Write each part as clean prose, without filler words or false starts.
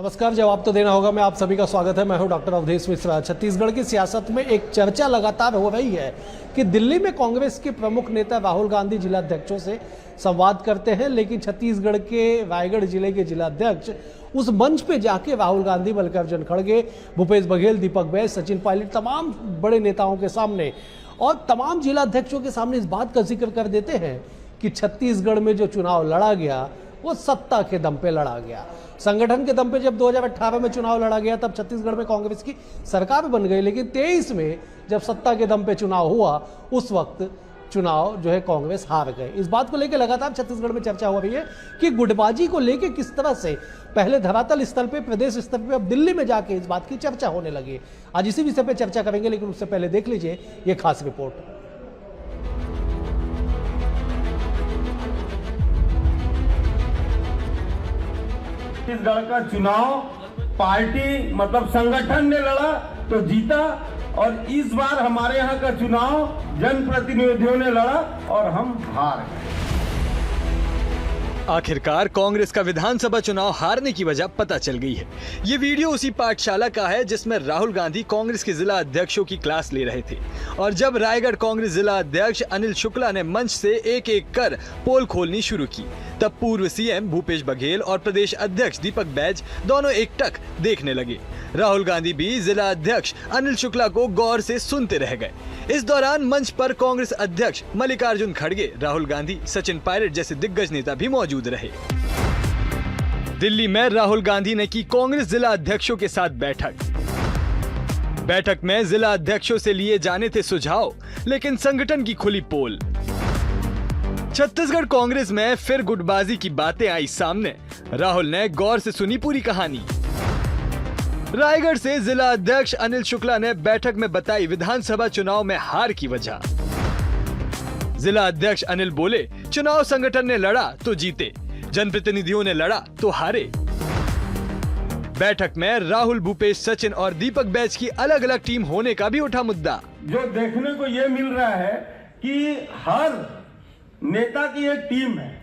नमस्कार। जवाब तो देना होगा। मैं आप सभी का स्वागत है। मैं हूं डॉक्टर अवधेश मिश्रा। छत्तीसगढ़ की सियासत में एक चर्चा लगातार हो रही है कि दिल्ली में कांग्रेस के प्रमुख नेता राहुल गांधी जिलाध्यक्षों से संवाद करते हैं, लेकिन छत्तीसगढ़ के रायगढ़ जिले के जिलाध्यक्ष उस मंच पे जाके राहुल गांधी, मल्लिकार्जुन खड़गे, भूपेश बघेल, दीपक बैज, सचिन पायलट, तमाम बड़े नेताओं के सामने और तमाम जिलाध्यक्षों के सामने इस बात का जिक्र कर देते हैं कि छत्तीसगढ़ में जो चुनाव लड़ा गया वो सत्ता के दम पे लड़ा गया। संगठन के दम पे जब 2018 में चुनाव लड़ा गया तब छत्तीसगढ़ में कांग्रेस की सरकार बन गई, लेकिन 23 में जब सत्ता के दम पे चुनाव हुआ उस वक्त चुनाव जो है कांग्रेस हार गए। इस बात को लेकर लगातार छत्तीसगढ़ में चर्चा हो रही है कि गुटबाजी को लेकर किस तरह से पहले धरातल स्तर पे, प्रदेश स्तर पे, अब दिल्ली में जाके इस बात की चर्चा होने लगी। आज इसी विषय पे चर्चा करेंगे, लेकिन उससे पहले देख लीजिए ये खास रिपोर्ट। छत्तीसगढ़ का चुनाव पार्टी मतलब संगठन ने लड़ा तो जीता, और इस बार हमारे यहाँ का चुनाव जनप्रतिनिधियों ने लड़ा और हम हार गए। आखिरकार कांग्रेस का विधानसभा चुनाव हारने की वजह पता चल गई है। ये वीडियो उसी पाठशाला का है जिसमें राहुल गांधी कांग्रेस के जिला अध्यक्षों की क्लास ले रहे थे, और जब रायगढ़ कांग्रेस जिला अध्यक्ष अनिल शुक्ला ने मंच से एक एक कर पोल खोलनी शुरू की, तब पूर्व सीएम भूपेश बघेल और प्रदेश अध्यक्ष दीपक बैज दोनों एकटक देखने लगे। राहुल गांधी भी जिला अध्यक्ष अनिल शुक्ला को गौर से सुनते रह गए। इस दौरान मंच पर कांग्रेस अध्यक्ष मल्लिकार्जुन खड़गे, राहुल गांधी, सचिन पायलट जैसे दिग्गज नेता भी मौजूद रहे। दिल्ली में राहुल गांधी ने की कांग्रेस जिला अध्यक्षों के साथ बैठक में जिला अध्यक्षों से लिए जाने थे सुझाव, लेकिन संगठन की खुली पोल। छत्तीसगढ़ कांग्रेस में फिर गुटबाजी की बातें आई सामने। राहुल ने गौर से सुनी पूरी कहानी। रायगढ़ से जिला अध्यक्ष अनिल शुक्ला ने बैठक में बताई विधानसभा चुनाव में हार की वजह। जिला अध्यक्ष अनिल बोले, चुनाव संगठन ने लड़ा तो जीते, जनप्रतिनिधियों ने लड़ा तो हारे। बैठक में राहुल, भूपेश, सचिन और दीपक बैज की अलग अलग टीम होने का भी उठा मुद्दा। जो देखने को ये मिल रहा है कि हर नेता की एक टीम है,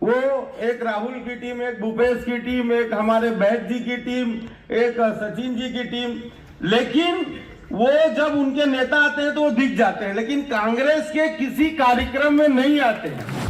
वो एक राहुल की टीम, एक भूपेश की टीम, एक हमारे बैज जी की टीम, एक सचिन जी की टीम, लेकिन वो जब उनके नेता आते हैं तो वो दिख जाते हैं, लेकिन कांग्रेस के किसी कार्यक्रम में नहीं आते हैं।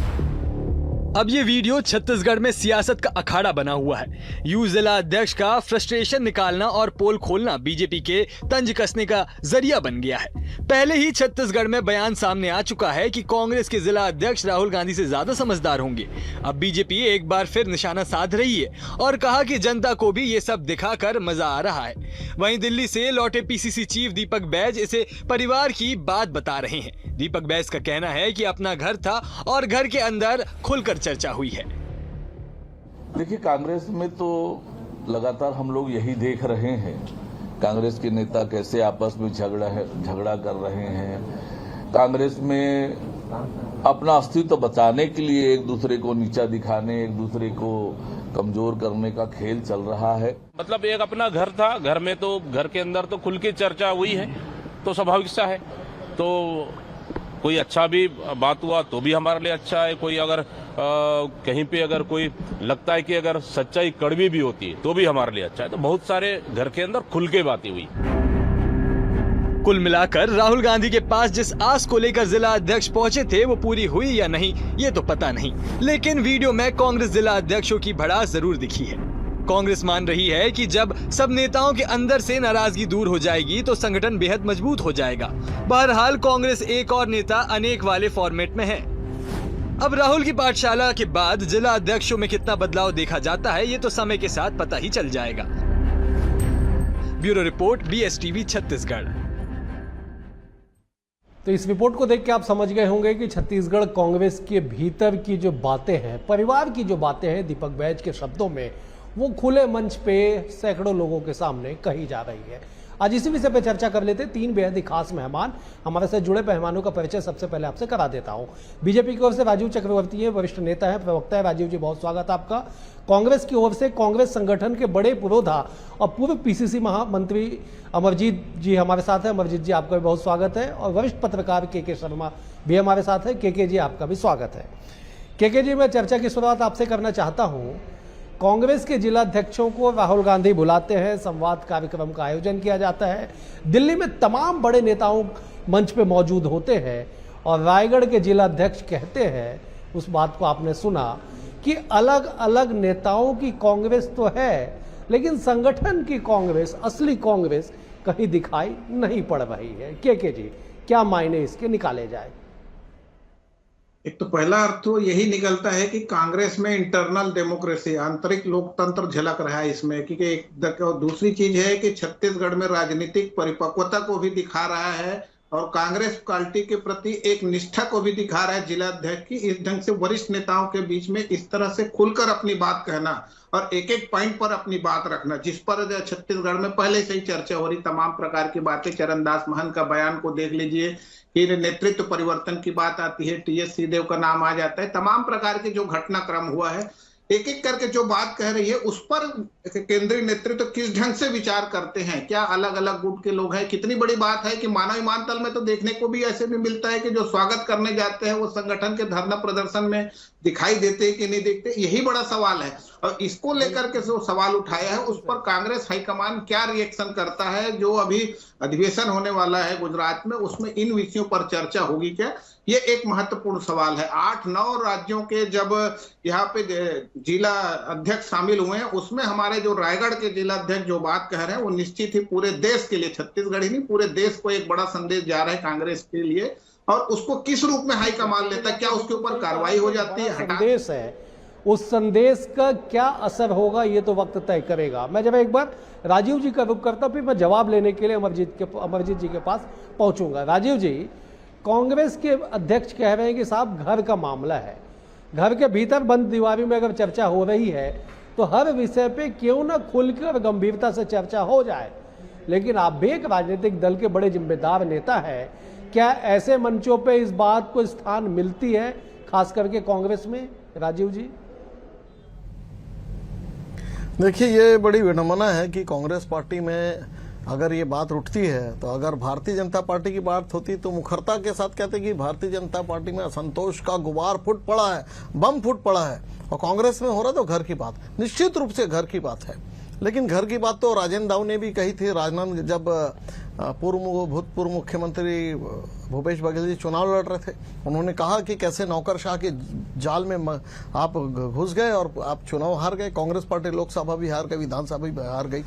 अब ये वीडियो छत्तीसगढ़ में सियासत का अखाड़ा बना हुआ है। यूं जिला अध्यक्ष का फ्रस्ट्रेशन निकालना और पोल खोलना बीजेपी के तंज कसने का जरिया बन गया है। पहले ही छत्तीसगढ़ में बयान सामने आ चुका है कि कांग्रेस के जिला अध्यक्ष राहुल गांधी से ज्यादा समझदार होंगे। अब बीजेपी एक बार फिर निशाना साध रही है और कहा कि जनता को भी ये सब दिखाकर मजा आ रहा है। वहीं दिल्ली से लौटे पीसीसी चीफ दीपक बैज इसे परिवार की बात बता रहे हैं। दीपक बैज का कहना है कि अपना घर था और घर के अंदर खुलकर चर्चा हुई है। देखिए, कांग्रेस में तो लगातार हम लोग यही देख रहे हैं, कांग्रेस के नेता कैसे आपस में झगड़ा कर रहे हैं। कांग्रेस में अपना अस्तित्व बचाने के लिए एक दूसरे को नीचा दिखाने, एक दूसरे को कमजोर करने का खेल चल रहा है। मतलब एक अपना घर था, घर में तो घर के अंदर तो खुल के चर्चा हुई है, तो स्वाभाविक सा है। तो कोई अच्छा भी बात हुआ तो भी हमारे लिए अच्छा है। कोई अगर कहीं पे अगर कोई लगता है कि अगर सच्चाई कड़वी भी होती है तो भी हमारे लिए अच्छा है। तो बहुत सारे घर के अंदर खुल के बातें हुई। कुल मिलाकर राहुल गांधी के पास जिस आस को लेकर जिला अध्यक्ष पहुंचे थे वो पूरी हुई या नहीं ये तो पता नहीं, लेकिन वीडियो में कांग्रेस जिला अध्यक्षों की भड़ास जरूर दिखी है। कांग्रेस मान रही है कि जब सब नेताओं के अंदर से नाराजगी दूर हो जाएगी तो संगठन बेहद मजबूत हो जाएगा। बहरहाल कांग्रेस एक और नेता अनेक वाले फॉर्मेट में है। अब राहुल की पाठशाला के बाद जिला अध्यक्षों में कितना बदलाव देखा जाता है ये तो समय के साथ पता ही चल जाएगा। Bureau report, BSTV Chhattisgarh. तो इस रिपोर्ट को देख के आप समझ गए होंगे कि छत्तीसगढ़ कांग्रेस के भीतर की जो बातें हैं, परिवार की जो बातें हैं, दीपक बैज के शब्दों में वो खुले मंच पे सैकड़ों लोगों के सामने कही जा रही है। आज इसी विषय पे चर्चा कर लेते हैं। तीन बेहद ही खास मेहमान हमारे साथ जुड़े। मेहमानों का परिचय सबसे पहले आपसे करा देता हूं। बीजेपी की ओर से राजीव चक्रवर्ती है, वरिष्ठ नेता है, प्रवक्ता है। राजीव जी, बहुत स्वागत है आपका। कांग्रेस की ओर से कांग्रेस संगठन के बड़े पुरोधा और पूर्व पीसीसी महामंत्री अमरजीत जी हमारे साथ है। अमरजीत जी, आपका भी बहुत स्वागत है। और वरिष्ठ पत्रकार के शर्मा भी हमारे साथ है। के जी, आपका भी स्वागत है। के जी, मैं चर्चा की शुरुआत आपसे करना चाहता हूँ कांग्रेस के जिला अध्यक्षों को राहुल गांधी बुलाते हैं, संवाद कार्यक्रम का आयोजन किया जाता है। दिल्ली में तमाम बड़े नेताओं मंच पे मौजूद होते हैं और रायगढ़ के जिला अध्यक्ष कहते हैं, उस बात को आपने सुना कि अलग अलग नेताओं की कांग्रेस तो है, लेकिन संगठन की कांग्रेस, असली कांग्रेस कहीं दिखाई नहीं पड़ रही है। के जी, क्या मायने इसके निकाले जाए? एक तो पहला अर्थ तो यही निकलता है कि कांग्रेस में इंटरनल डेमोक्रेसी, आंतरिक लोकतंत्र झलक रहा है इसमें, क्योंकि दूसरी चीज है कि छत्तीसगढ़ में राजनीतिक परिपक्वता को भी दिखा रहा है और कांग्रेस पार्टी के प्रति एक निष्ठा को भी दिखा रहा है जिला अध्यक्ष की। इस ढंग से वरिष्ठ नेताओं के बीच में इस तरह से खुलकर अपनी बात कहना और एक एक पॉइंट पर अपनी बात रखना, जिस पर छत्तीसगढ़ में पहले से ही चर्चा हो रही तमाम प्रकार की बातें। चरणदास महंत का बयान को देख लीजिए, फिर नेतृत्व परिवर्तन की बात आती है, टीएस सिंहदेव का नाम आ जाता है। तमाम प्रकार के जो घटनाक्रम हुआ है, एक एक करके जो बात कह रही है उस पर केंद्रीय नेतृत्व किस ढंग से विचार करते हैं, क्या अलग अलग गुट के लोग हैं। कितनी बड़ी बात है कि मानव विमानतल में तो देखने को भी ऐसे भी मिलता है कि जो स्वागत करने जाते हैं वो संगठन के धरना प्रदर्शन में दिखाई देते कि नहीं देखते, यही बड़ा सवाल है। और इसको लेकर के जो सवाल उठाया है उस पर कांग्रेस हाईकमान क्या रिएक्शन करता है। जो अभी अधिवेशन होने वाला है गुजरात में, उसमें इन विषयों पर चर्चा होगी क्या, ये एक महत्वपूर्ण सवाल है। 8-9 राज्यों के जब यहाँ पे जिला अध्यक्ष शामिल हुए हैं, उसमें हमारे जो रायगढ़ के जिला अध्यक्ष जो बात कह रहे हैं वो निश्चित ही पूरे देश के लिए, छत्तीसगढ़ ही नहीं पूरे देश को एक बड़ा संदेश जा रहा है कांग्रेस के लिए। और उसको किस रूप में हाईकमान लेता है, क्या उसके ऊपर कार्रवाई हो जाती है, संदेश है, उस संदेश का क्या असर होगा ये तो वक्त तय करेगा। मैं जब एक बार राजीव जी का रुख करता फिर मैं जवाब लेने के लिए अमरजीत जी के पास पहुंचूंगा। राजीव जी, कांग्रेस के अध्यक्ष कह रहे हैं कि साहब घर का मामला है, घर के भीतर बंद दीवारों में अगर चर्चा हो रही है तो हर विषय पे क्यों ना खुलकर गंभीरता से चर्चा हो जाए। लेकिन आप भी एक राजनीतिक दल के बड़े जिम्मेदार नेता है, क्या ऐसे मंचों पे इस बात को स्थान मिलती है, खास करके कांग्रेस में? राजीव जी, देखिए, ये बड़ी विडंबना है कि कांग्रेस पार्टी में अगर ये बात उठती है तो अगर भारतीय जनता पार्टी की बात होती तो मुखरता के साथ कहते कि भारतीय जनता पार्टी में असंतोष का गुबार फूट पड़ा है, बम फूट पड़ा है, और कांग्रेस में हो रहा तो घर की बात, निश्चित रूप से घर की बात है। लेकिन घर की बात तो राजेंद्र दाऊ ने भी कही थी। राजनांद जब भूतपूर्व मुख्यमंत्री भूपेश बघेल जी चुनाव लड़ रहे थे, उन्होंने कहा कि कैसे नौकरशाह के जाल में आप घुस गए और आप चुनाव हार गए। कांग्रेस पार्टी लोकसभा भी हार गई, विधानसभा भी हार गई।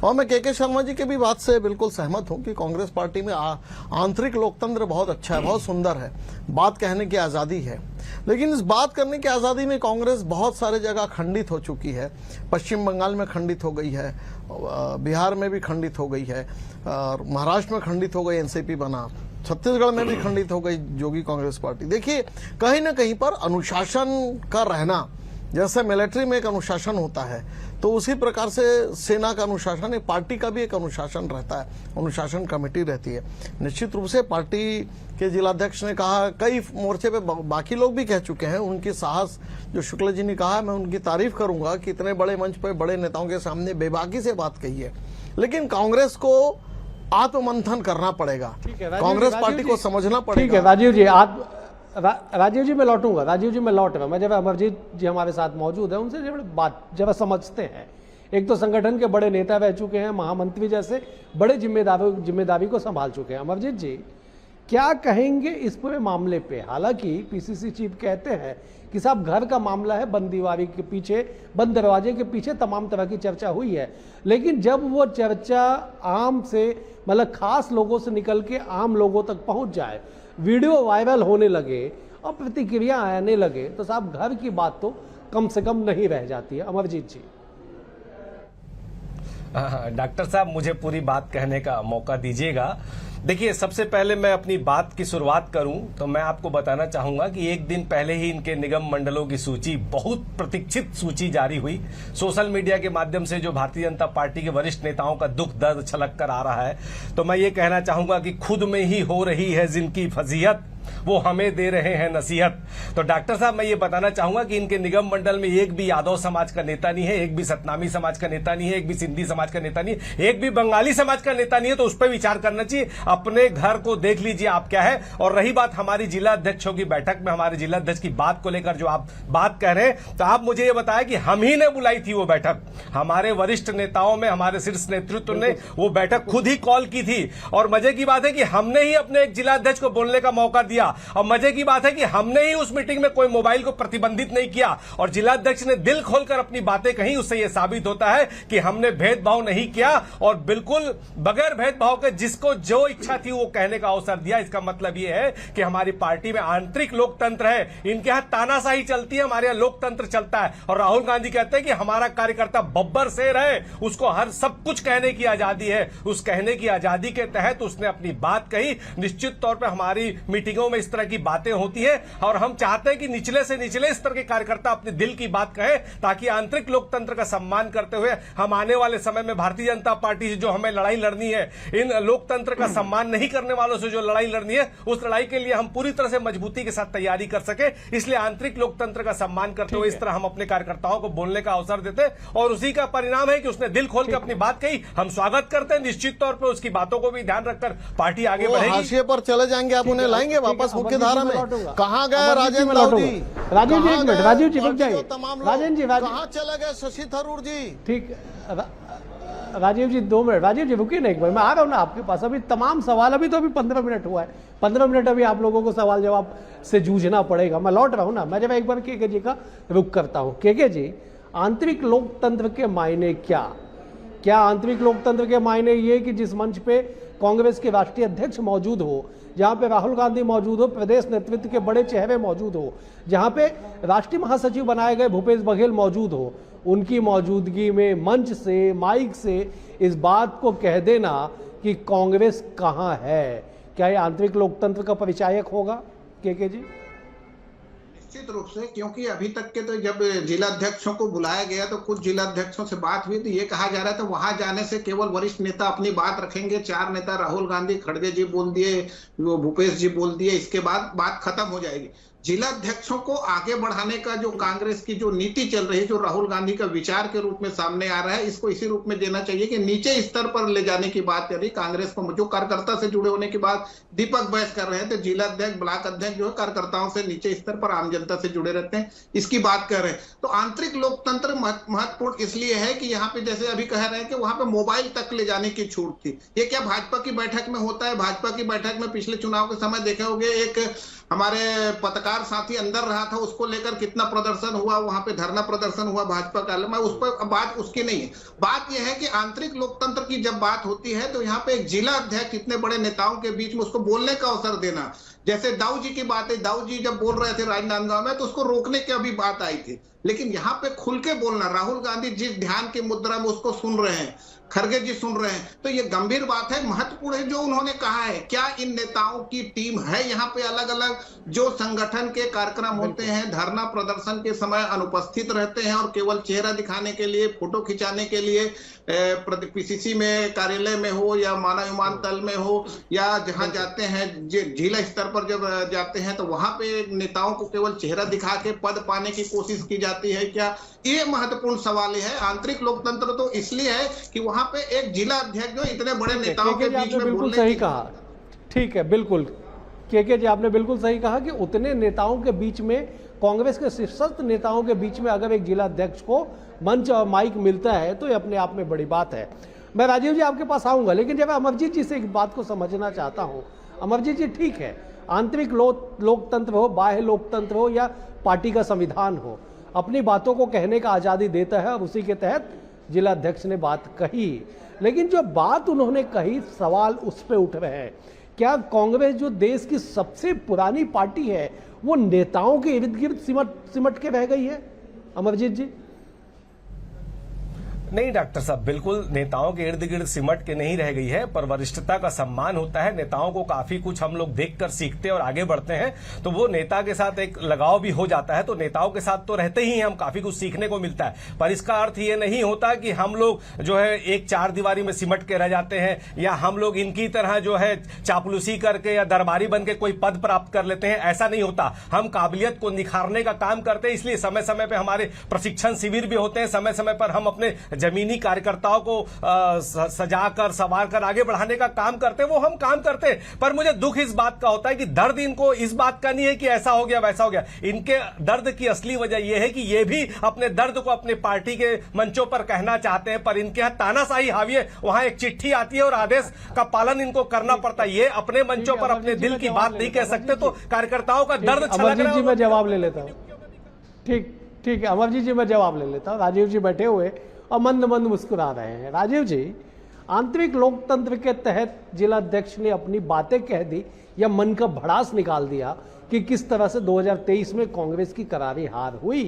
और मैं के शर्मा जी के भी बात से बिल्कुल सहमत हूं कि कांग्रेस पार्टी में आंतरिक लोकतंत्र बहुत अच्छा है, बहुत सुंदर है, बात कहने की आज़ादी है। लेकिन इस बात करने की आज़ादी में कांग्रेस बहुत सारे जगह खंडित हो चुकी है। पश्चिम बंगाल में खंडित हो गई है, बिहार में भी खंडित हो गई है, और महाराष्ट्र में खंडित हो गई, एनसीपी बना, छत्तीसगढ़ में भी खंडित हो गई जोगी कांग्रेस पार्टी। देखिए, कहीं ना कहीं पर अनुशासन का रहना, जैसे मिलिट्री में एक अनुशासन होता है तो उसी प्रकार से सेना का अनुशासन, एक पार्टी का भी एक अनुशासन रहता है, अनुशासन कमेटी रहती है। निश्चित रूप से पार्टी के जिलाध्यक्ष ने कहा, कई मोर्चे पे बाकी लोग भी कह चुके हैं, उनकी साहस जो शुक्ला जी ने कहा, मैं उनकी तारीफ करूंगा कि इतने बड़े मंच पर बड़े नेताओं के सामने बेबाकी से बात कही है। लेकिन कांग्रेस को आत्ममंथन करना पड़ेगा, कांग्रेस पार्टी को समझना पड़ेगा। ठीक है राजीव जी, राजीव जी मैं लौटूंगा, राजीव जी मैं लौट रहा हूं। मैं जब अमरजीत जी हमारे साथ मौजूद है, उनसे जब समझते हैं, एक तो संगठन के बड़े नेता रह चुके हैं, महामंत्री जैसे बड़े जिम्मेदारी को संभाल चुके हैं। अमरजीत जी, क्या कहेंगे इस पूरे मामले पे? हालांकि पीसीसी चीफ कहते हैं कि साहब घर का मामला है, बंद दीवारी के पीछे, बंद दरवाजे के पीछे तमाम तरह की चर्चा हुई है। लेकिन जब वो चर्चा आम से, मतलब खास लोगों से निकल के आम लोगों तक पहुंच जाए, वीडियो वायरल होने लगे और प्रतिक्रिया आने लगे, तो साहब घर की बात तो कम से कम नहीं रह जाती है। अमरजीत जी, डॉक्टर साहब, मुझे पूरी बात कहने का मौका दीजिएगा। देखिए, सबसे पहले मैं अपनी बात की शुरुआत करूं तो मैं आपको बताना चाहूंगा कि एक दिन पहले ही इनके निगम मंडलों की सूची, बहुत प्रतीक्षित सूची जारी हुई। सोशल मीडिया के माध्यम से जो भारतीय जनता पार्टी के वरिष्ठ नेताओं का दुख दर्द छलक कर आ रहा है, तो मैं ये कहना चाहूंगा कि खुद में ही हो रही है जिनकी फजीहत, वो हमें दे रहे हैं नसीहत। तो डॉक्टर साहब, मैं ये बताना चाहूंगा कि इनके निगम मंडल में एक भी यादव समाज का नेता नहीं है, एक भी सतनामी समाज का नेता नहीं है, एक भी सिंधी समाज का नेता नहीं है, एक भी बंगाली समाज का नेता नहीं है। तो उस पर विचार करना चाहिए। अपने घर को देख लीजिए आप क्या है। और रही बात हमारी जिला अध्यक्षों की बैठक में, हमारे जिला अध्यक्ष की बात को लेकर जो आप बात कह रहे हैं, तो आप मुझे ये बताया कि हम ही ने बुलाई थी वो बैठक। हमारे वरिष्ठ नेताओं में, हमारे शीर्ष नेतृत्व ने वो बैठक खुद ही कॉल की थी। और मजे की बात है कि हमने ही अपने एक जिला अध्यक्ष को बोलने का मौका दिया। और मजे की बात है कि हमने ही उस मीटिंग में कोई मोबाइल को प्रतिबंधित नहीं किया और जिला अध्यक्ष ने दिल खोलकर अपनी बातें कही। उससे यह साबित होता है कि हमने भेदभाव नहीं किया और बिल्कुल बगैर भेदभाव के जिसको जो इच्छा थी वो कहने का अवसर दिया। इसका मतलब यह है कि हमारी पार्टी में आंतरिक लोकतंत्र है। इनके यहां तानाशाही चलती है, हमारे यहां लोकतंत्र चलता है। और राहुल गांधी कहते हैं कि हमारा कार्यकर्ता बब्बर शेर है, उसको हर सब कुछ कहने की आजादी है। उस कहने की आजादी के तहत उसने अपनी बात कही। निश्चित तौर पर हमारी मीटिंगों में इस तरह की बातें होती है और हम चाहते हैं कि निचले से निचले स्तर के कार्यकर्ता अपने दिल की बात कहे, ताकि आंतरिक लोकतंत्र का सम्मान करते हुए हम आने वाले समय में भारतीय जनता पार्टी से जो हमें लड़ाई लड़नी है, इन लोकतंत्र का सम्मान नहीं करने वालों से जो लड़ाई लड़नी है, उस लड़ाई के लिए हम पूरी तरह से मजबूती के साथ तैयारी कर सके। इसलिए आंतरिक लोकतंत्र का सम्मान करते हुए इस तरह हम अपने कार्यकर्ताओं को बोलने का अवसर देते और उसी का परिणाम है कि उसने दिल खोल के अपनी बात कही। हम स्वागत करते हैं। निश्चित तौर पर उसकी बातों को भी ध्यान रखकर पार्टी आगे बढ़ेगी। हाशिए पर चले जाएंगे, आप उन्हें लाएंगे वापस मुख्य धारा में। कहाँ गए राजेंद्र राव जी? राजीव जी, एक मिनट, राजीव जी रुक जाइए। राजेंद्र जी कहाँ चले गए? शशि थरूर जी, ठीक, राजीव जी 2 मिनट। राजीव जी रुकिए ना एक बार, मैं आ रहा हूँ ना आपके पास। अभी तमाम सवाल, अभी तो अभी 15 मिनट हुआ है, 15 मिनट अभी आप लोगों को सवाल जवाब से जूझना पड़ेगा। मैं लौट रहा हूँ ना। मैं जब एक बार केके जी का रुख करता हूँ। केके जी, आंतरिक लोकतंत्र के मायने क्या आंतरिक लोकतंत्र के मायने ये कि जिस मंच पे कांग्रेस के राष्ट्रीय अध्यक्ष मौजूद हो, जहां पे राहुल गांधी मौजूद हो, प्रदेश नेतृत्व के बड़े चेहरे मौजूद हो, जहां पे राष्ट्रीय महासचिव बनाए गए भूपेश बघेल मौजूद हो, उनकी मौजूदगी में मंच से, माइक से इस बात को कह देना कि कांग्रेस कहां है, क्या ये आंतरिक लोकतंत्र का परिचायक होगा केके जी? निश्चित रूप से, क्योंकि अभी तक के तो जब जिलाध्यक्षों को बुलाया गया तो कुछ जिलाध्यक्षों से बात हुई तो ये कहा जा रहा था वहां जाने से केवल वरिष्ठ नेता अपनी बात रखेंगे। 4 नेता राहुल गांधी, खड़गे जी बोल दिए, वो भूपेश जी बोल दिए, इसके बाद बात खत्म हो जाएगी। जिलाध्यक्षों को आगे बढ़ाने का जो कांग्रेस की जो नीति चल रही है, जो राहुल गांधी का विचार के रूप में सामने आ रहा है, इसको इसी रूप में देना चाहिए कि नीचे स्तर पर ले जाने की बात कर रही कांग्रेस को। जो कार्यकर्ता से जुड़े होने की बात दीपक बहस कर रहे हैं, तो जिलाध्यक्ष, ब्लॉक अध्यक्ष जो है कार्यकर्ताओं से नीचे स्तर पर आम जनता से जुड़े रहते हैं, इसकी बात कर रहे हैं। तो आंतरिक लोकतंत्र महत्वपूर्ण इसलिए है कि यहाँ पे जैसे अभी कह रहे हैं कि वहां पे मोबाइल तक ले जाने की छूट थी। ये क्या भाजपा की बैठक में होता है? भाजपा की बैठक में पिछले चुनाव के समय देखे होंगे, एक हमारे पत्रकार साथी अंदर रहा था, उसको लेकर कितना प्रदर्शन हुआ, वहां पे धरना प्रदर्शन हुआ भाजपा का। मैं उस पर बात उसकी नहीं है। बात यह है कि आंतरिक लोकतंत्र की जब बात होती है तो यहाँ पे एक जिला अध्यक्ष इतने बड़े नेताओं के बीच में उसको बोलने का अवसर देना। जैसे दाऊ जी की बात है, दाऊ जी जब बोल रहे थे राजनांदगांव में तो उसको रोकने की अभी बात आई थी, लेकिन यहाँ पे खुल के बोलना, राहुल गांधी जिस ध्यान की मुद्रा में उसको सुन रहे हैं, खड़गे जी सुन रहे हैं, तो ये गंभीर बात है, महत्वपूर्ण है जो उन्होंने कहा है। क्या इन नेताओं की टीम है यहाँ पे? अलग अलग जो संगठन के कार्यक्रम होते हैं, धरना प्रदर्शन के समय अनुपस्थित रहते हैं और केवल चेहरा दिखाने के लिए, फोटो खिंचाने के लिए पीसीसी में, कार्यालय में हो या मानव विमानतल में हो या जहां जाते हैं जिला स्तर पर जब जाते हैं तो वहां पे नेताओं को केवल चेहरा दिखा के पद पाने की कोशिश की जाती है क्या? ये महत्वपूर्ण सवाल है। आंतरिक लोकतंत्र तो इसलिए है कि वहां पे एक जिला अध्यक्ष जो इतने बड़े नेताओं के बीच में बिल्कुल सही कहा। ठीक है, बिल्कुल केके जी आपने बिल्कुल सही कहा कि उतने नेताओं के बीच में, कांग्रेस के शीर्षस्थ नेताओं के बीच में अगर एक जिला अध्यक्ष को मंच और माइक मिलता है तो ये अपने आप में बड़ी बात है। मैं राजीव जी आपके पास आऊंगा, लेकिन जब अमरजीत जी से एक बात को समझना चाहता हूं। अमरजीत जी, ठीक है, आंतरिक लोकतंत्र हो, बाह्य लोकतंत्र हो या पार्टी का संविधान हो, अपनी बातों को कहने का आजादी देता है और उसी के तहत जिला अध्यक्ष ने बात कही, लेकिन जो बात उन्होंने कही, सवाल उस पर उठ रहे हैं, क्या कांग्रेस जो देश की सबसे पुरानी पार्टी है वो नेताओं के इर्द गिर्द सिमट के रह गई है? अमरजीत जी, नहीं डॉक्टर साहब, बिल्कुल नेताओं के इर्द गिर्द सिमट के नहीं रह गई है, पर वरिष्ठता का सम्मान होता है। नेताओं को काफी कुछ हम लोग देखकर सीखते और आगे बढ़ते हैं, तो वो नेता के साथ एक लगाव भी हो जाता है। तो नेताओं के साथ तो रहते ही हैं, हम काफी कुछ सीखने को मिलता है, पर इसका अर्थ ये नहीं होता कि हम लोग जो है एक चार दीवारी में सिमट के रह जाते हैं, या हम लोग इनकी तरह जो है चापलूसी करके या दरबारी बन के कोई पद प्राप्त कर लेते हैं। ऐसा नहीं होता। हम काबिलियत को निखारने का काम करते हैं, इसलिए समय समय पर हमारे प्रशिक्षण शिविर भी होते हैं, समय समय पर हम अपने जमीनी कार्यकर्ताओं को सजाकर संवार कर आगे बढ़ाने का काम करते हैं। वो हम काम करते हैं, पर मुझे दुख इस बात का होता है कि दर्द इनको इस बात का नहीं है कि ऐसा हो गया वैसा हो गया। इनके दर्द की असली वजह यह है कि ये भी अपने दर्द को अपने पार्टी के मंचों पर कहना चाहते हैं, पर इनके यहां तानाशाही हावी है। वहां एक चिट्ठी आती है और आदेश का पालन इनको करना पड़ता है। ये अपने मंचों पर अपने दिल की बात नहीं कह सकते, तो कार्यकर्ताओं का दर्द छलक रहा है। अमरजीत जी मैं जवाब ले लेता हूँ। ठीक है अमरजीत जी मैं जवाब ले लेता हूँ। राजीव जी बैठे हुए और मंद मंद मुस्कुरा रहे हैं। राजीव जी, आंतरिक लोकतंत्र के तहत जिलाध्यक्ष ने अपनी बातें कह दी या मन का भड़ास निकाल दिया कि किस तरह से 2023 में कांग्रेस की करारी हार हुई।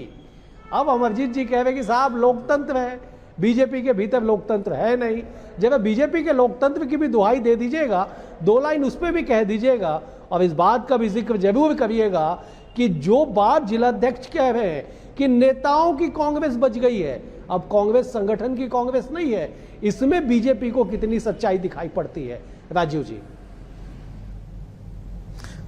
अब अमरजीत जी कह रहे कि साहब लोकतंत्र है, बीजेपी के भीतर लोकतंत्र है नहीं। जब बीजेपी के लोकतंत्र की भी दुहाई दे दीजिएगा, 2 लाइन उस पर भी कह दीजिएगा, और इस बात का भी जिक्र जरूर करिएगा कि जो बात जिलाध्यक्ष कह रहे हैं कि नेताओं की कांग्रेस बच गई है, अब कांग्रेस संगठन की कांग्रेस नहीं है, इसमें बीजेपी को कितनी सच्चाई दिखाई पड़ती है। राजीव जी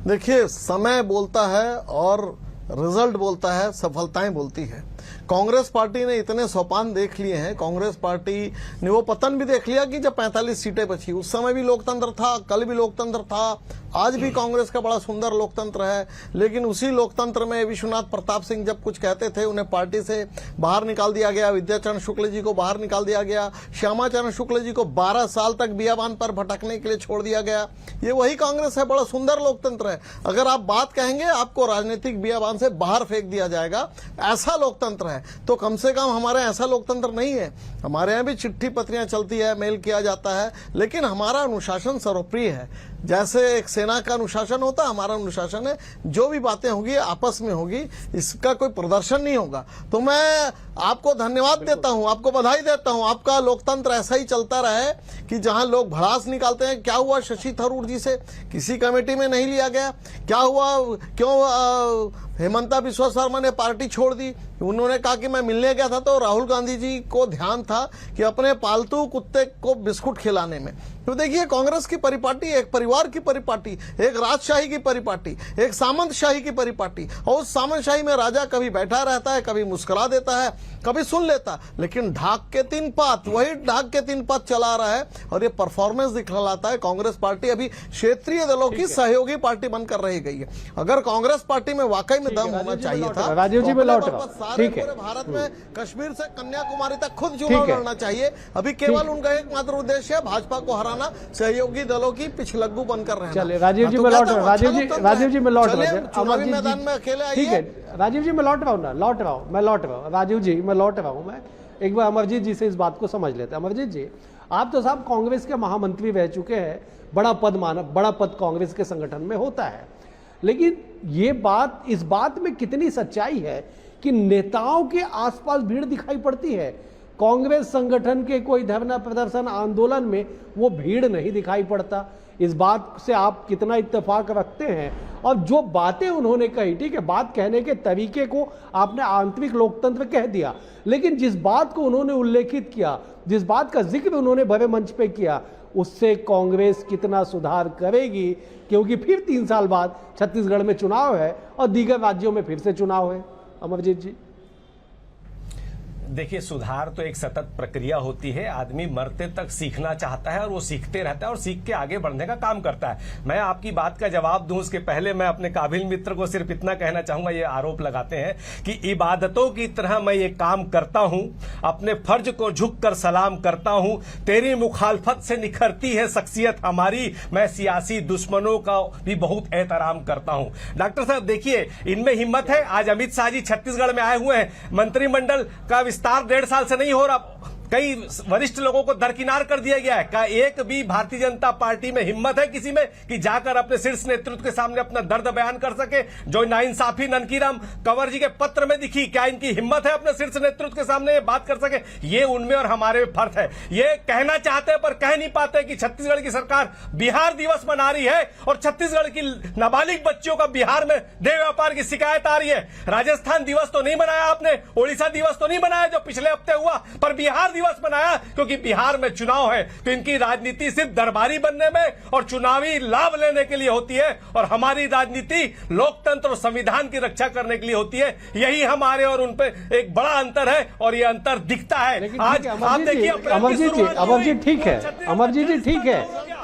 देखिए, समय बोलता है और रिजल्ट बोलता है, सफलताएं बोलती है। कांग्रेस पार्टी ने इतने सोपान देख लिए हैं, कांग्रेस पार्टी ने वो पतन भी देख लिया कि जब 45 सीटें बची, उस समय भी लोकतंत्र था, कल भी लोकतंत्र था, आज भी कांग्रेस का बड़ा सुंदर लोकतंत्र है। लेकिन उसी लोकतंत्र में विश्वनाथ प्रताप सिंह जब कुछ कहते थे, उन्हें पार्टी से बाहर निकाल दिया गया, विद्याचरण शुक्ल जी को बाहर निकाल दिया गया, श्यामाचरण शुक्ल जी को 12 साल तक बियाबान पर भटकने के लिए छोड़ दिया गया। ये वही कांग्रेस है, बड़ा सुंदर लोकतंत्र है। अगर आप बात कहेंगे आपको राजनीतिक बियाबान से बाहर फेंक दिया जाएगा, ऐसा लोकतंत्र है। तो कम से कम हमारे ऐसा लोकतंत्र नहीं है। हमारे यहाँ भी चिट्ठी पत्रियां चलती है, मेल किया जाता है, लेकिन हमारा अनुशासन सर्वप्रिय है। जैसे एक सेना का अनुशासन होता है, हमारा अनुशासन है, जो भी बातें होगी आपस में होगी, इसका कोई प्रदर्शन नहीं होगा। तो मैं आपको धन्यवाद देता हूं, आपको बधाई देता हूं। आपका लोकतंत्र ऐसा ही चलता रहे कि जहां लोग भड़ास निकालते हैं। क्या हुआ शशि थरूर जी से किसी कमेटी में नहीं लिया गया? क्या हुआ, क्यों हेमंता बिस्वा शर्मा ने पार्टी छोड़ दी? उन्होंने कहा कि मैं मिलने गया था तो राहुल गांधी जी को ध्यान था कि अपने पालतू कुत्ते को बिस्कुट खिलाने में। तो देखिए, कांग्रेस की परिपाटी एक परिवार की परिपाटी, एक राजशाही की परिपाटी, एक सामंतशाही की परिपाटी, और उस सामंतशाही में राजा कभी बैठा रहता है, कभी मुस्कुरा देता है, कभी सुन लेता, लेकिन ढाक के 3 पात, वही ढाक के 3 पात चला रहा है। और ये परफॉर्मेंस दिखलाता है। कांग्रेस पार्टी अभी क्षेत्रीय दलों की सहयोगी पार्टी बनकर रह गई है। अगर कांग्रेस पार्टी में वाकई में दम होना चाहिए था, राजीव जी में लौट सारे पूरे भारत में कश्मीर से कन्याकुमारी तक खुद चुनाव लड़ना चाहिए। अभी केवल उनका एकमात्र उद्देश्य है भाजपा को हराना, सहयोगी दलों की पिछलग्गू बनकर रहना। चलिए राजीव जी में लौट रहा हूँ, राजीव जी में लौट रहा हूँ, चुनावी मैदान में अकेले आइए। ठीक है राजीव जी मैं लौट रहा हूँ ना, लौट रहा हूँ राजीव जी मैं लौट रहा हूँ। मैं एक बार अमरजीत जी से इस बात को समझ लेते हैं। अमरजीत जी, आप तो साहब कांग्रेस के महामंत्री रह चुके हैं, बड़ा पद कांग्रेस के संगठन में होता है, लेकिन ये बात, इस बात में कितनी सच्चाई है कि नेताओं के आसपास भीड़ दिखाई पड़ती है? कांग्रेस संगठन के कोई धरना प्रदर्शन आंदोलन में वो भीड़ नहीं दिखाई पड़ता। इस बात से आप कितना इत्तेफाक रखते हैं? और जो बातें उन्होंने कही, ठीक है, बात कहने के तरीके को आपने आंतरिक लोकतंत्र कह दिया, लेकिन जिस बात को उन्होंने उल्लेखित किया, जिस बात का जिक्र उन्होंने बड़े मंच पे किया, उससे कांग्रेस कितना सुधार करेगी? क्योंकि फिर 3 साल बाद छत्तीसगढ़ में चुनाव है और दीगर राज्यों में फिर से चुनाव है। अमरजीत जी देखिए, सुधार तो एक सतत प्रक्रिया होती है। आदमी मरते तक सीखना चाहता है और वो सीखते रहता है और सीख के आगे बढ़ने का काम करता है। मैं आपकी बात का जवाब दूं उसके पहले मैं अपने काबिल मित्र को सिर्फ इतना कहना चाहूंगा। ये आरोप लगाते हैं कि इबादतों की तरह मैं ये काम करता हूं, अपने फर्ज को झुककर सलाम करता हूं, तेरी मुखालफत से निखरती है शख्सियत हमारी, मैं सियासी दुश्मनों का भी बहुत एहतराम करता हूं। डॉक्टर साहब देखिए, इनमें हिम्मत है। आज अमित शाह जी छत्तीसगढ़ में आए हुए हैं, मंत्रिमंडल का विस्तार 1.5 साल से नहीं हो रहा, कई वरिष्ठ लोगों को दरकिनार कर दिया गया है। क्या एक भी भारतीय जनता पार्टी में हिम्मत है किसी में कि जाकर अपने शीर्ष नेतृत्व के सामने अपना दर्द बयान कर सके? जो नाइंसाफी ननकीराम कंवर जी के पत्र में दिखी, क्या इनकी हिम्मत है अपने शीर्ष नेतृत्व के सामने ये बात कर सके? ये उनमें और हमारे में फर्क है। ये कहना चाहते हैं पर कह नहीं पाते कि छत्तीसगढ़ की सरकार बिहार दिवस मना रही है और छत्तीसगढ़ की नाबालिग बच्चियों का बिहार में देह व्यापार की शिकायत आ रही है। राजस्थान दिवस तो नहीं मनाया आपने, ओडिशा दिवस तो नहीं मनाया जो पिछले हफ्ते हुआ, पर बिहार दिवस मनाया क्योंकि बिहार में चुनाव है। तो इनकी राजनीति सिर्फ दरबारी बनने में और चुनावी लाभ लेने के लिए होती है और हमारी राजनीति लोकतंत्र और संविधान की रक्षा करने के लिए होती है। यही हमारे और उन पे एक बड़ा अंतर है और ये अंतर दिखता है। आज आप देखिए अमरजीत जी ठीक है, अमरजीत जी ठीक है,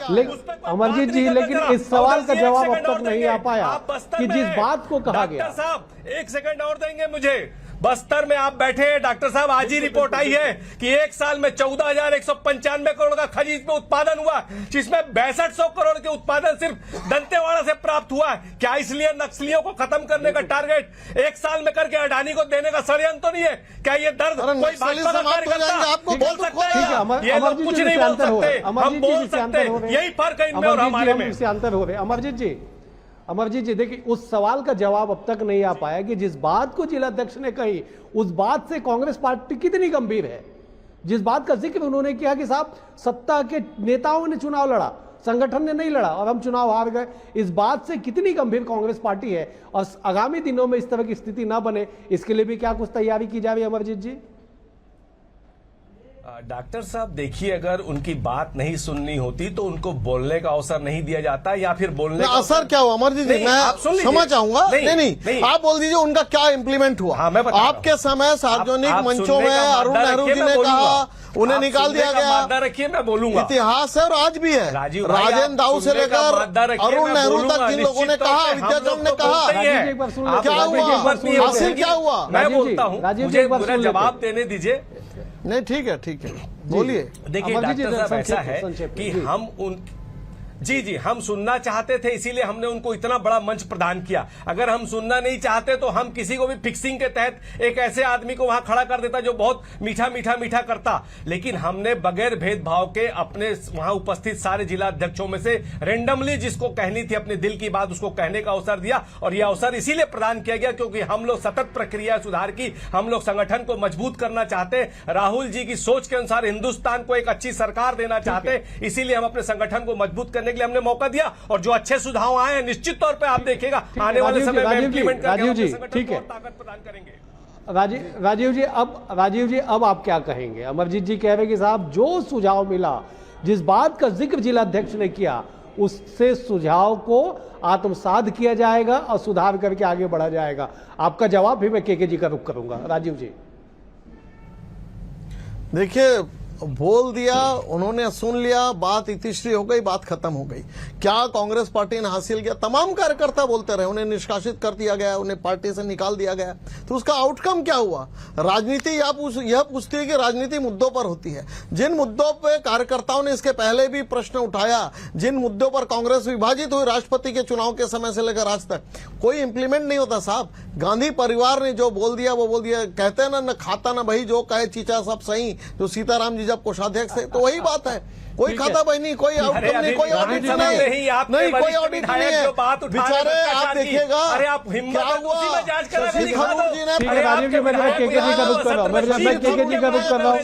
लेकिन अमरजीत जी लेकिन इस सवाल का जवाब अब तक नहीं आ पाया कि जिस बात को कहा गया। डॉक्टर साहब 1 सेकंड और देंगे मुझे। बस्तर में आप बैठे हैं डॉक्टर साहब, आज ही रिपोर्ट आई है कि एक साल में 14,195 करोड़ का खरीद पे उत्पादन हुआ, जिसमें 6200 करोड़ के उत्पादन सिर्फ दंतेवाड़ा से प्राप्त हुआ है। क्या इसलिए नक्सलियों को खत्म करने का टारगेट एक साल में करके अडानी को देने का षड्यंत्र तो नहीं है? क्या ये दर्द कोई भाजपा का कार्यकर्ता आपको बोल सकता है? ये लोग कुछ नहीं बोल सकते, हम बोल सकते। यही फर्क है इनमें और हमारे में। अंतर हो रहे। अमरजीत जी देखिए, उस सवाल का जवाब अब तक नहीं आ पाया कि जिस बात को जिलाध्यक्ष ने कही उस बात से कांग्रेस पार्टी कितनी गंभीर है। जिस बात का जिक्र उन्होंने किया कि साहब सत्ता के नेताओं ने चुनाव लड़ा, संगठन ने नहीं लड़ा और हम चुनाव हार गए, इस बात से कितनी गंभीर कांग्रेस पार्टी है और आगामी दिनों में इस तरह की स्थिति ना बने इसके लिए भी क्या कुछ तैयारी की जा रही है? अमरजीत जी डॉक्टर साहब देखिए, अगर उनकी बात नहीं सुननी होती तो उनको बोलने का अवसर नहीं दिया जाता या फिर बोलने का असर क्या हुआ? अमरजीत जी मैं समझ चाहूंगा। नहीं, आप बोल दीजिए उनका क्या इम्प्लीमेंट हुआ। हाँ, मैं आपके समय सार्वजनिक मंचों में अरुण नेहरू जी ने कहा, उन्हें निकाल दिया गया। रखिए मैं बोलूंगा, इतिहास है और आज भी है। राजेंद्र दाऊ से लेकर अरुण नेहरू तक जिन लोगों ने कहा, विद्याचरण ने कहा, क्या हुआ, हासिल क्या हुआ? मैं बोलता हूँ, मुझे जवाब देने दीजिए। नहीं ठीक है, बोलिए। देखिए डॉक्टर साहब, ऐसा है कि हम जी हम सुनना चाहते थे, इसीलिए हमने उनको इतना बड़ा मंच प्रदान किया। अगर हम सुनना नहीं चाहते तो हम किसी को भी फिक्सिंग के तहत एक ऐसे आदमी को वहां खड़ा कर देता जो बहुत मीठा करता। लेकिन हमने बगैर भेदभाव के अपने वहां उपस्थित सारे जिला अध्यक्षों में से रेंडमली जिसको कहनी थी अपने दिल की बात उसको कहने का अवसर दिया। और यह अवसर इसीलिए प्रदान किया गया क्योंकि हम लोग सतत प्रक्रिया सुधार की, हम लोग संगठन को मजबूत करना चाहते, राहुल जी की सोच के अनुसार हिंदुस्तान को एक अच्छी सरकार देना चाहते, इसीलिए हम अपने संगठन को मजबूत करने के लिए हमने मौका दिया। और जो अच्छे सुझाव आए हैं निश्चित तौर पे आप देखिएगा आने वाले समय में इंप्लीमेंट करके संगठन को ताकत प्रदान करेंगे। राजीव जी अब आप क्या कहेंगे? अमरजीत जी कह रहे कि साहब जो सुझाव मिला, जिस बात का जिक्र जिलाध्यक्ष ने किया, उससे सुझाव को आत्मसात किया जाएगा और सुधार करके आगे बढ़ा जाएगा। आपका जवाब भी मैं केके जी का रुख करूंगा। राजीव जी देखिए, बोल दिया उन्होंने, सुन लिया, बात इतिश्री हो गई, बात खत्म हो गई। क्या कांग्रेस पार्टी ने हासिल किया? तमाम कार्यकर्ता बोलते रहे, उन्हें निष्कासित कर दिया गया, उन्हें पार्टी से निकाल दिया गया। तो उसका आउटकम क्या हुआ? राजनीति यह पूछती है कि राजनीति मुद्दों पर होती है। जिन मुद्दों पर कार्यकर्ताओं ने इसके पहले भी प्रश्न उठाया, जिन मुद्दों पर कांग्रेस विभाजित हुई राष्ट्रपति के चुनाव के समय से लेकर आज तक, कोई इंप्लीमेंट नहीं होता साहब। गांधी परिवार ने जो बोल दिया वो बोल दिया। कहते हैं ना, न खाता न भाई, जो कहे चीचा सब सही। जो सीताराम जी जब कोषाध्यक्ष थे तो वही बात है। कोई खाता भाई नहीं, कोई आउटकम नहीं, कोई ऑडिट नहीं, कोई ऑडिट नहीं है। बेचारे आप देखिएगा क्या हुआ। राजीव जी मैं केके जी का रुख कर रहा हूँ, मैं केके जी का रुख कर रहा हूँ।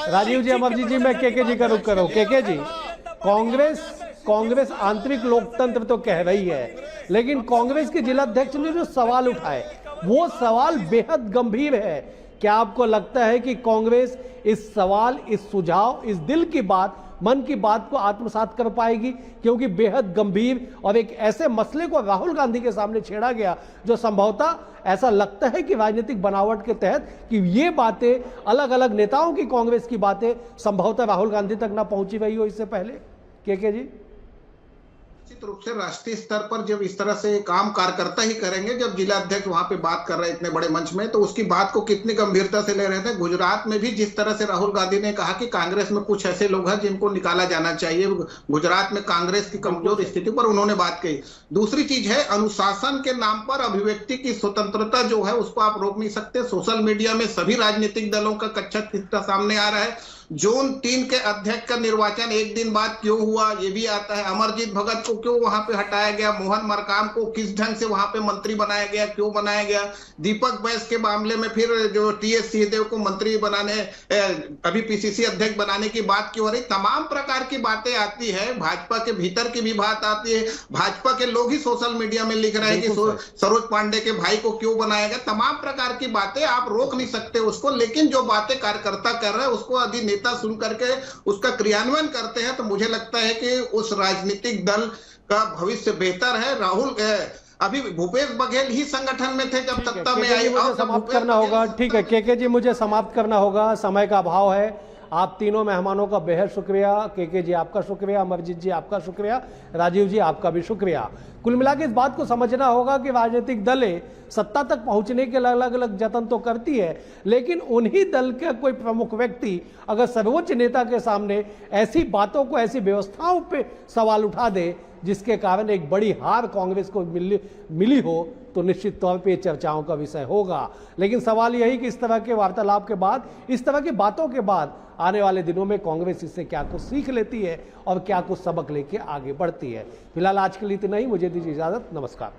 राजीव जी, अमरजीत जी, मैं केके जी का रुख कर रहा हूँ। केके जी, कांग्रेस आंतरिक लोकतंत्र तो कह रही है, लेकिन कांग्रेस के जिलाध्यक्ष ने जो सवाल उठाए वो सवाल बेहद गंभीर है। क्या आपको लगता है कि कांग्रेस इस सवाल, इस सुझाव, इस दिल की बात, मन की बात को आत्मसात कर पाएगी? क्योंकि बेहद गंभीर और एक ऐसे मसले को राहुल गांधी के सामने छेड़ा गया जो संभवतः ऐसा लगता है कि राजनीतिक बनावट के तहत कि ये बातें, अलग अलग नेताओं की कांग्रेस की बातें संभवतः राहुल गांधी तक ना पहुंची रही हो इससे पहले। केके जी, निश्चित रूप से राष्ट्रीय स्तर पर जब इस तरह से काम कार्यकर्ता ही करेंगे, जब जिला अध्यक्ष वहां पे बात कर रहे हैं इतने बड़े मंच में, तो उसकी बात को कितनी गंभीरता से ले रहे थे। गुजरात में भी जिस तरह से राहुल गांधी ने कहा कि कांग्रेस में कुछ ऐसे लोग हैं जिनको निकाला जाना चाहिए, गुजरात में कांग्रेस की कमजोर स्थिति पर उन्होंने बात कही। दूसरी चीज है, अनुशासन के नाम पर अभिव्यक्ति की स्वतंत्रता जो है उसको आप रोक नहीं सकते। सोशल मीडिया में सभी राजनीतिक दलों का कच्चा चित्र सामने आ रहा है। जून 3 के अध्यक्ष का निर्वाचन एक दिन बाद क्यों हुआ ये भी आता है। अमरजीत भगत को क्यों वहां पे हटाया गया, मोहन मरकाम को किस ढंग से वहां पे मंत्री बनाया गया, क्यों बनाया गया, दीपक बैस के मामले में फिर जो टीएस सिंहदेव को मंत्री बनाने अभी पीसीसी अध्यक्ष बनाने की बात क्यों हो रही। तमाम प्रकार की बातें आती है, भाजपा के भीतर की भी बात आती है। भाजपा के लोग ही सोशल मीडिया में लिख रहे हैं कि सरोज पांडे के भाई को क्यों बनाया गया। तमाम प्रकार की बातें, आप रोक नहीं सकते उसको, लेकिन जो बातें कार्यकर्ता कर रहे हैं उसको यदि नेता सुन करके उसका क्रियान्वयन करते हैं तो मुझे लगता है कि उस राजनीतिक दल का भविष्य बेहतर है। राहुल अभी भूपेश बघेल ही संगठन में थे जब सत्ता में आई। मुझे समाप्त करना होगा, ठीक है केके जी, मुझे समाप्त करना होगा, समय का अभाव है। आप तीनों मेहमानों का बेहद शुक्रिया। केके जी आपका शुक्रिया, अमरजीत जी आपका शुक्रिया, राजीव जी आपका भी शुक्रिया। कुल मिला के इस बात को समझना होगा कि राजनीतिक दलें सत्ता तक पहुंचने के अलग अलग जतन तो करती है, लेकिन उन्हीं दल का कोई प्रमुख व्यक्ति अगर सर्वोच्च नेता के सामने ऐसी बातों को, ऐसी व्यवस्थाओं पे सवाल उठा दे जिसके कारण एक बड़ी हार कांग्रेस को मिली हो, तो निश्चित तौर पे चर्चाओं का विषय होगा। लेकिन सवाल यही कि इस तरह के वार्तालाप के बाद, इस तरह की बातों के बाद आने वाले दिनों में कांग्रेस इससे क्या कुछ सीख लेती है और क्या कुछ सबक लेके आगे बढ़ती है। फिलहाल आज के लिए इतना ही, मुझे दीजिए इजाजत, नमस्कार।